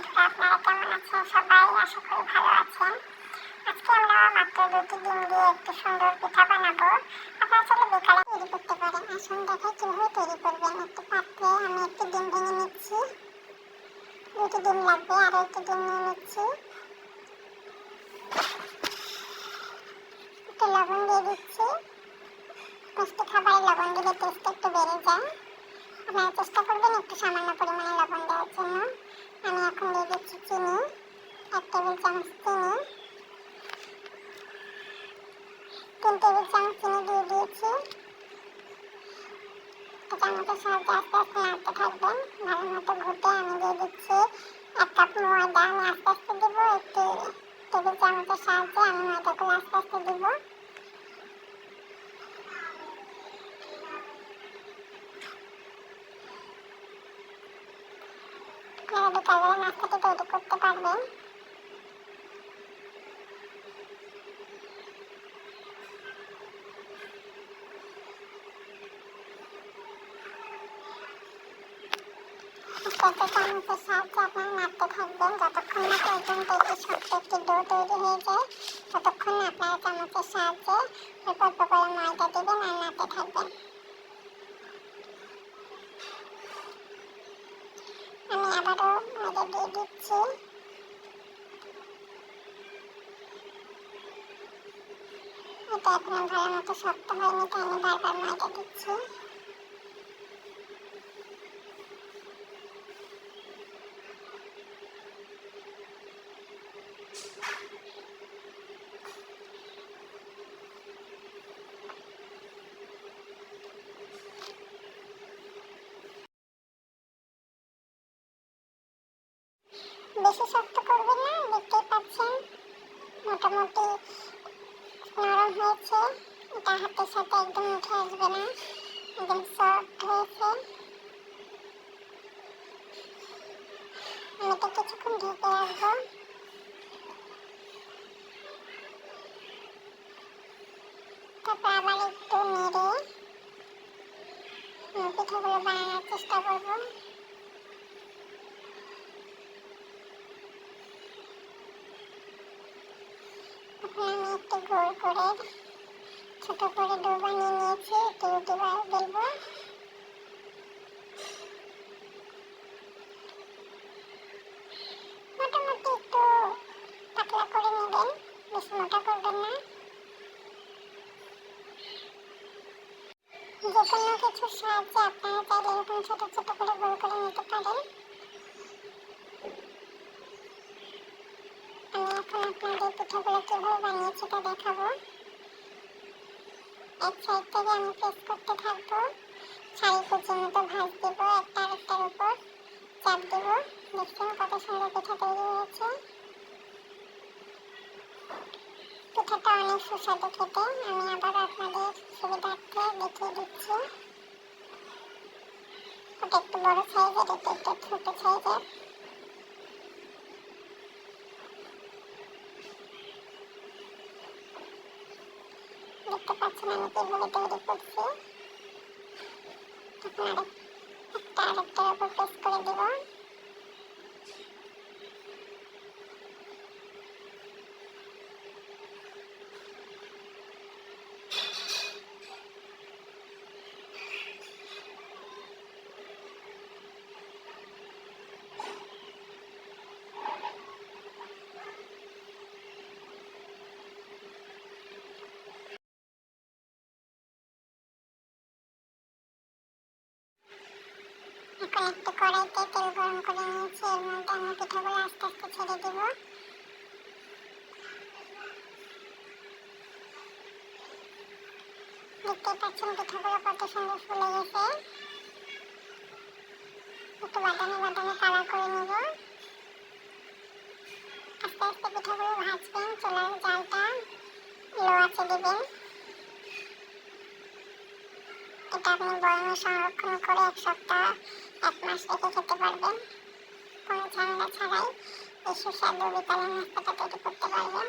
বন্ধুরা, আপনারা কেমন আছেন? সবাই আশা করি ভালো আছেন। আজকে আমরা মাত্র 2টি ডিম দিয়ে একটু সুন্দর পিঠা বানাবো। আপনারা চাইলে বিকালে তৈরি করতে পারেন। আসুন দেখাই কিভাবে তৈরি করবেন। একটি পাত্রে আমি একটি ডিম ভেঙে নিচ্ছি। 2টি ডিম লাগবে, আরও একটি ডিম নিয়ে নিচ্ছি। একটু লবণ দিয়ে দিচ্ছি। মিষ্টি খাবারে লবণ দিলে টেস্ট একটু বেড়ে যায়। আপনারা চেষ্টা করবেন একটু সামান্য পরিমাণে লবণ দেওয়ার জন্য। আমি এখন দিয়ে দিচ্ছি চিনি, 1 টেবিল চামচ চিনি, 3 টেবিল চামচ চিনি দিয়ে দিয়েছি। চামচের সাহায্যে আস্তে আস্তে নাড়তে থাকবেন। ভালো মতো ঘুটে আমি দিয়ে দিচ্ছি 1 কাপ ময়দা। আমি আস্তে আস্তে দেবো, একটি টেবিল চামচের সাহায্যে আমি ময়দাগুলো আস্তে আস্তে দেবো। আপনারা বিকালবেলা নাস্তাটি তৈরি করতে পারবেন। আস্তে চামচের সাহায্যে আপনারা নাড়তে থাকবেন যতক্ষণ না পর্যন্ত একটি শক্ত একটি ডো তৈরি হয়ে যায়। ততক্ষণ না আপনারা চামচের সাহায্যে অল্প অল্প করে ময়দা দেবেন আর নাড়তে থাকবেন। আমি আবারও ময়দা দিয়ে দিচ্ছি। এটা এখনো ভালো মতো শক্ত হয়নি, তাই আমি বারবার ময়দা দিচ্ছি। বেশি শক্ত করবেন না, দেখতেই পাচ্ছেন মোটামুটি নরম হয়েছে। এটা হাতের সাথে একদম উঠে আসবে না, একদম সফট হয়েছে। আমি এটা কিছুক্ষণ ঢেকে রাখবো। তারপর আবার একটু নেড়ে পিঠাগুলো বানানোর চেষ্টা করবো। এখন আমি একটু গোল করে ছোট করে ডো বানিয়ে নিয়েছি। একটু রুটি বেলবো। মোটামুটি একটু পাতলা করে নেবেন, বেশি মোটা করবেন না। যে কোনো কিছুর সাহায্যে আপনারা চাইলে এরকম ছোট ছোট করে গোল করে নিতে পারেন। আমি এখন আপনাদের পিঠাগুলো কীভাবে বানিয়েছি তা দেখাবো। এক সাইড থেকে আমি প্রেস করতে থাকবো, শাড়ি কুচির মতো ভাঁজ দেবো, একটা আরেকটার উপর চাপ দেবো। দেখছেন কত সুন্দর পিঠা তৈরি হয়েছে। পিঠাটা অনেক সুস্বাদু খেতে। আমি আবার আপনাদের সুবিধার্থে দেখিয়ে দিচ্ছি। ওটা একটু বড় সাইজের, এটা একটু ছোট সাইজের। দেখতে পাচ্ছেন আমি কিভাবে তৈরি করছি। আপনারা একটা আরেকটার উপর প্রেস করে দেব। এখন একটু কড়াইতে তেল গরম করে নিয়েছি, এর মধ্যে আমি পিঠাগুলো আস্তে আস্তে ছেড়ে দেব। দেখতেই পাচ্ছেন পিঠাগুলো কত সুন্দর ফুলে গেছে। একটু বাদামি বাদামি কালার করে নেব। আস্তে আস্তে পিঠাগুলো ভাজবেন, চুলার জালটা লো আঁচে দেবেন। এটা আপনি বয়মে সংরক্ষণ করে 1 সপ্তাহ 1 মাস রেখে খেতে পারবেন। কোনো ঝামেলা ছাড়াই এই সুস্বাদু বিকালের নাস্তাটা তৈরি করতে পারবেন।